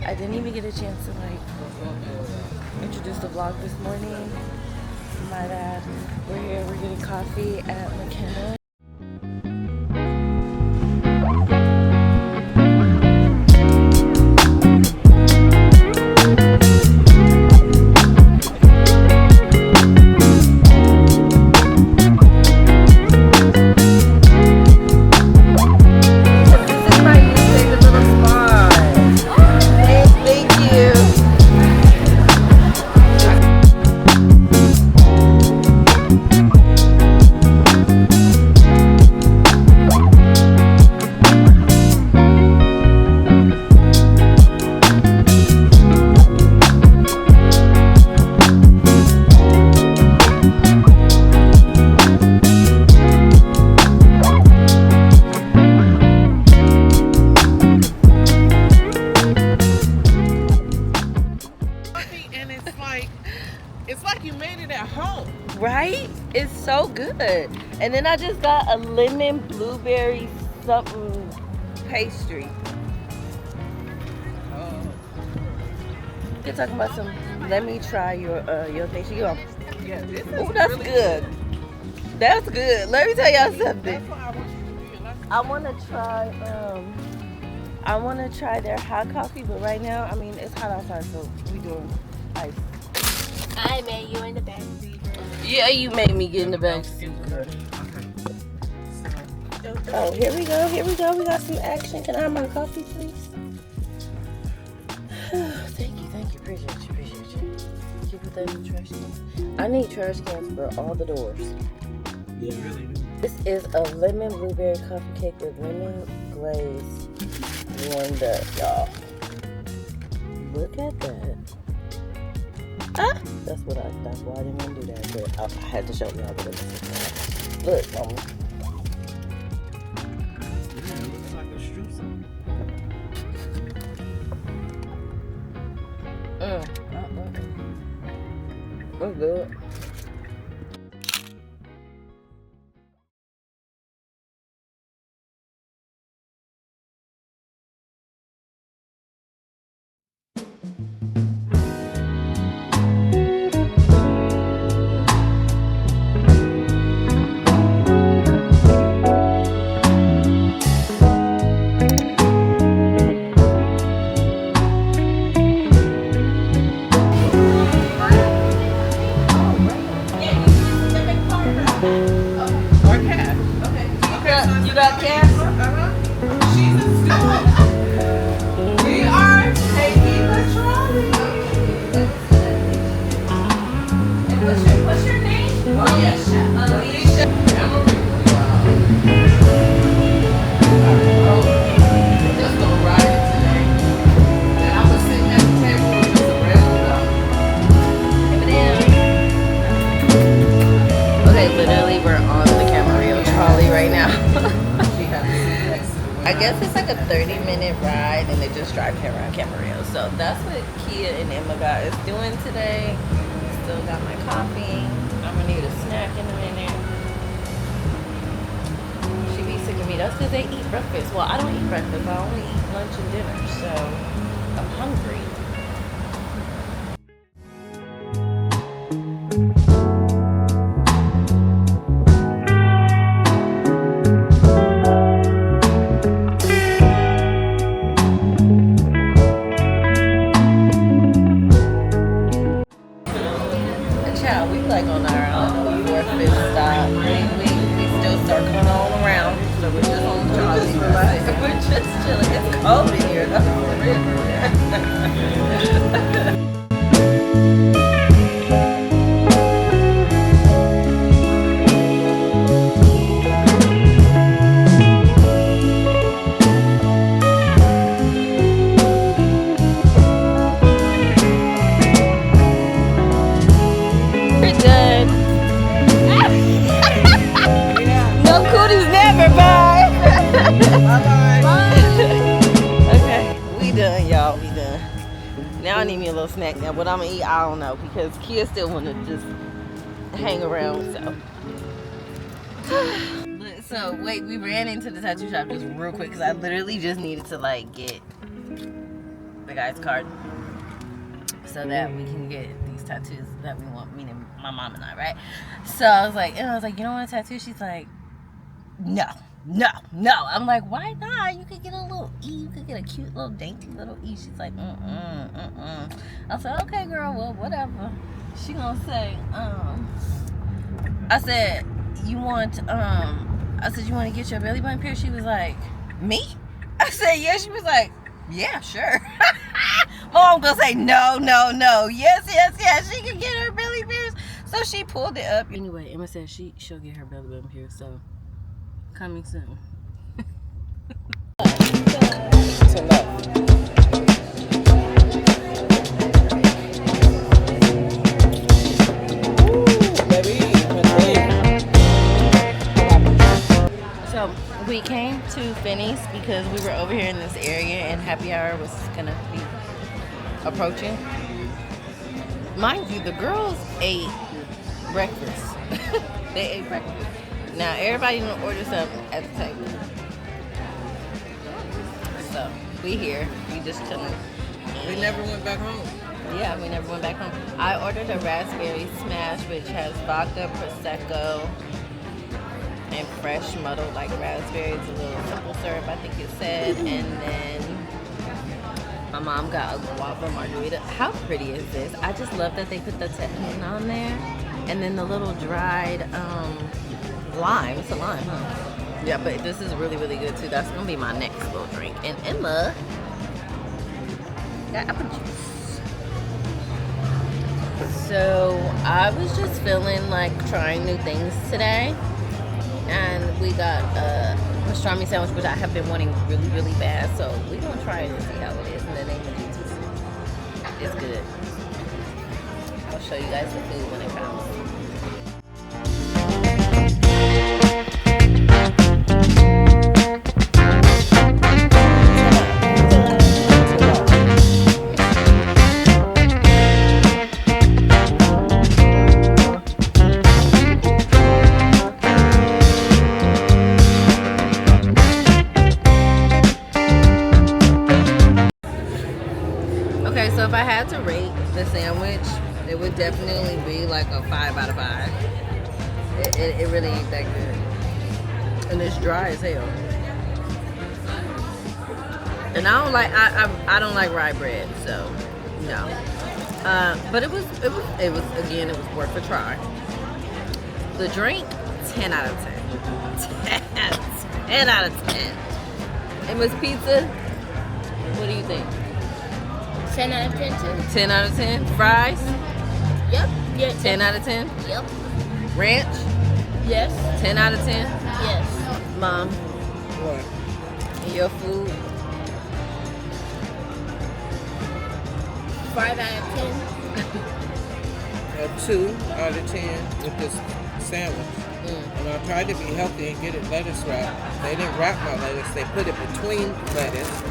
I didn't even get a chance to like introduce the vlog this morning. My bad. We're here, we're getting coffee at McKenna. Right? It's so good. And then I just got a lemon blueberry something pastry. You're talking about some. Let me try your thing. She go. Yeah, this is Oh, that's really good. That's good. Let me tell y'all something. That's why I want you to do your lunch. I want to try their hot coffee, but right now, I mean, it's hot outside, so we doing ice. I made you in the back. Yeah, you made me get in the back seat. Oh, here we go. Here we go. We got some action. Can I have my coffee, please? Thank you. Appreciate you. Can you put that in the trash can? I need trash cans for all the doors. Yeah, really do. This is a lemon blueberry coffee cake with lemon glaze warmed up, y'all. Look at that. Ah! That's why I didn't want to do that, but I had to show y'all what it was. Look, mama. Yeah, it looks like a streusel. That's good. You got cash? She's a student. We are taking the trolley. And what's your name? Oh, yes, Alicia. Just gonna ride it today. Then I was sitting at the table with just a regular Okay, literally we're on the Camarillo trolley right now. She had to sit next to the I guess it's like a 30-minute ride and they just drive me around Camarillo. So that's what Kia and Emma got is doing today. Still got my coffee. I'm gonna need a snack in a minute. She be sick of me. That's because they eat breakfast. Well, I don't eat breakfast. I only eat lunch and dinner. So I'm hungry. We like on our New York fifth stop. We still circling all around. So we're just on the trolley. We're just chilling. It's cold in here though. No cooties never, bye. Okay, we done, y'all. We done. Now I need me a little snack now. What I'm gonna eat, I don't know, because Kia still wanna just hang around. So wait, we ran into the tattoo shop just real quick because I literally just needed to like get the guy's card so that we can get these tattoos that we want, meaning my mom and I, right? So I was like, you don't want a tattoo? She's like, no. I'm like, why not? You could get a little E. You could get a cute little dainty little E. She's like, I said, okay, girl, well, whatever. She gonna say, I said, you want to get your belly button pierced? She was like, me? I said, yeah. She was like, yeah, sure. Mom gonna say, no. Yes. She can get her belly pierced. So she pulled it up. Anyway, Emma said she'll get her belly button pierced. So coming soon. So we came to Finney's because we were over here in this area and happy hour was gonna be approaching. Mind you, the girls ate breakfast. They ate breakfast. Now everybody gonna order something at the table. So we here. We just chilling. We never went back home. Yeah, we never went back home. I ordered a raspberry smash, which has vodka, prosecco, and fresh muddled like raspberries, a little simple syrup, I think it said, and then my mom got a guava margarita. How pretty is this? I just love that they put the tahini on there, and then the little dried lime. It's a lime, huh? Yeah, but this is really, really good too. That's gonna be my next little drink. And Emma got apple juice. So I was just feeling like trying new things today. And we got a pastrami sandwich, which I have been wanting really, really bad. So we're going to try it and see how it is in the name of Jesus. It's good. I'll show you guys the food when it comes. Okay, so if I had to rate the sandwich, it would definitely be like a 5 out of 5. It really ain't that good. And it's dry as hell. And I don't like rye bread, so no. But it was again, it was worth a try. The drink, 10 out of 10. 10 out of 10. Emma's Pizza, what do you think? 10 out of 10 too. 10 out of 10. Fries? Yep. Yeah. 10 out of 10. Yep. Ranch? Yes. 10 out of 10. Yes. Mom, What? your food? 5 out of 10. A 2 out of 10 with this sandwich. And I tried to be healthy and get it lettuce wrapped. They didn't wrap my lettuce. They put it between lettuce.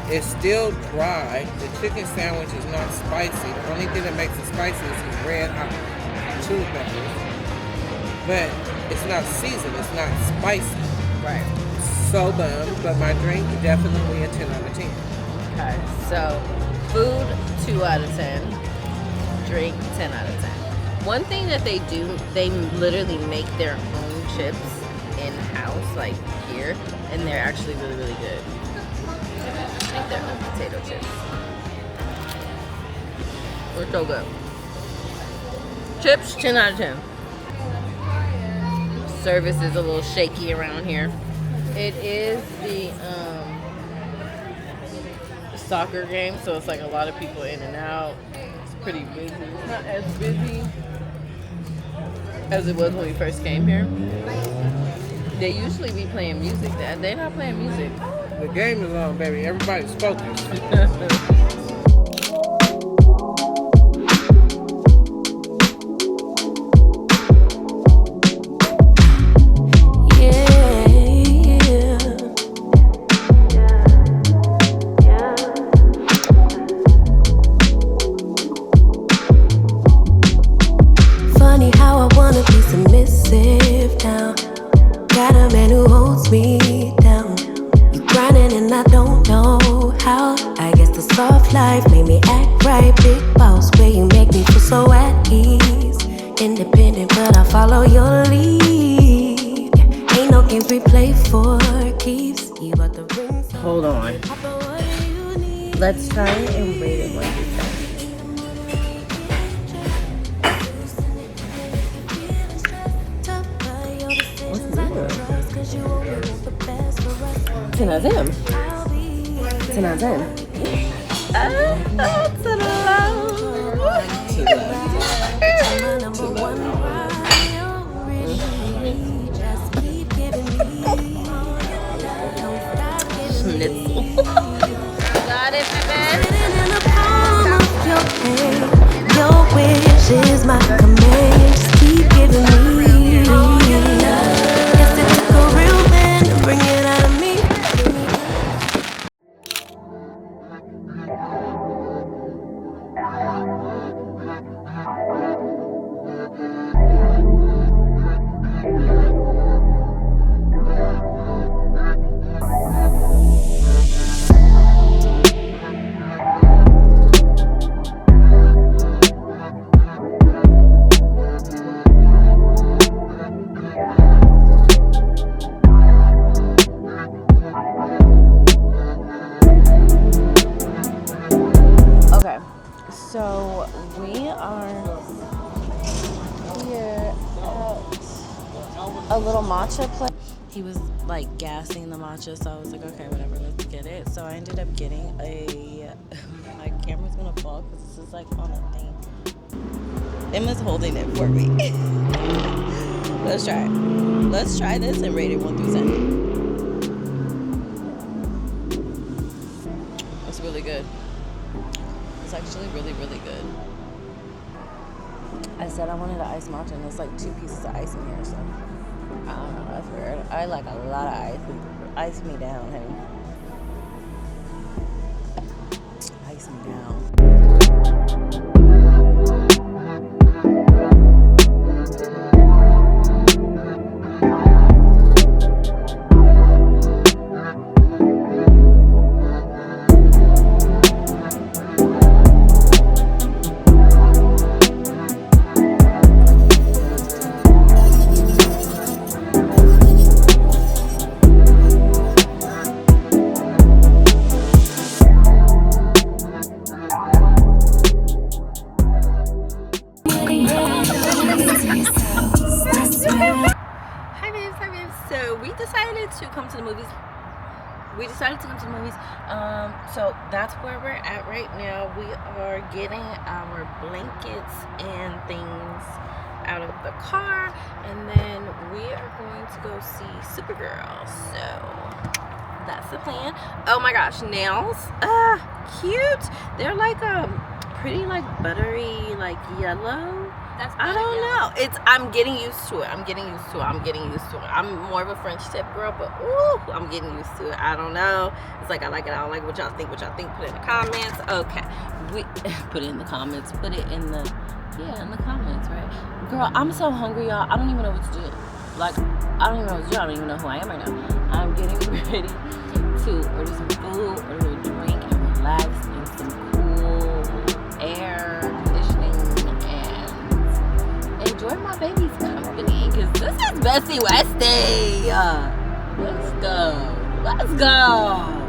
It's still dry. The chicken sandwich is not spicy. The only thing that makes it spicy is red hot chili peppers. But it's not seasoned. It's not spicy. Right. So bummed. But my drink, definitely a 10 out of 10. Okay, so food, 2 out of 10. Drink, 10 out of 10. One thing that they do, they literally make their own chips in-house, like here, and they're actually really, really good. Make their own potato chips. They're so good. Chips, 10 out of 10. Service is a little shaky around here. It is the soccer game, so it's like a lot of people in and out. It's pretty busy. It's not as busy as it was when we first came here. They usually be playing music. They're not playing music. The game is on, baby. Everybody's focused. Funny how I wanna be submissive now. Got a man who holds me down. You grinding and I don't know how. I guess the a soft life, made me act right. Big boss, where you make me feel so at ease. Independent, but I follow your lead. Ain't no games we play for keeps. You got the rings. Hold on. Let's try it and rate it 1 through 10. 10 out of 10. 10 out of 10. To the low. Schnitzel. Got it, baby. Your wish is my command. Just keep giving me. Guess it took a real man to bring it out of me. Okay, so we are here at a little matcha place. He was like gassing the matcha, so I was like, okay, whatever, let's get it. So I ended up getting my camera's gonna fall because this is like on a thing. Emma's holding it for me. Let's try it. Let's try this and rate it 1 through 10. It's really good. It's actually really, really good. I said I wanted an iced matcha, and there's like 2 pieces of ice in here, so I don't know, that's weird. I like a lot of ice. Ice me down, honey. Ice me down. So that's where we're at right now. We are getting our blankets and things out of the car, and then we are going to go see Supergirl. So that's the plan. Oh my gosh, nails, cute. They're like pretty like buttery, like yellow. I don't know. I'm getting used to it. I'm more of a French tip girl, but ooh, I'm getting used to it. I don't know. It's like I like it. I don't like what y'all think. Put it in the comments. Okay. Put it in the comments. Put it in the in the comments, right? Girl, I'm so hungry, y'all. I don't even know what to do. Like, I don't even know what to do. I don't even know who I am right now. I'm getting ready to order some food, order a drink, and relax in some cool air conditioning. Enjoy my baby's company, because this is Bessie Westy. Let's go.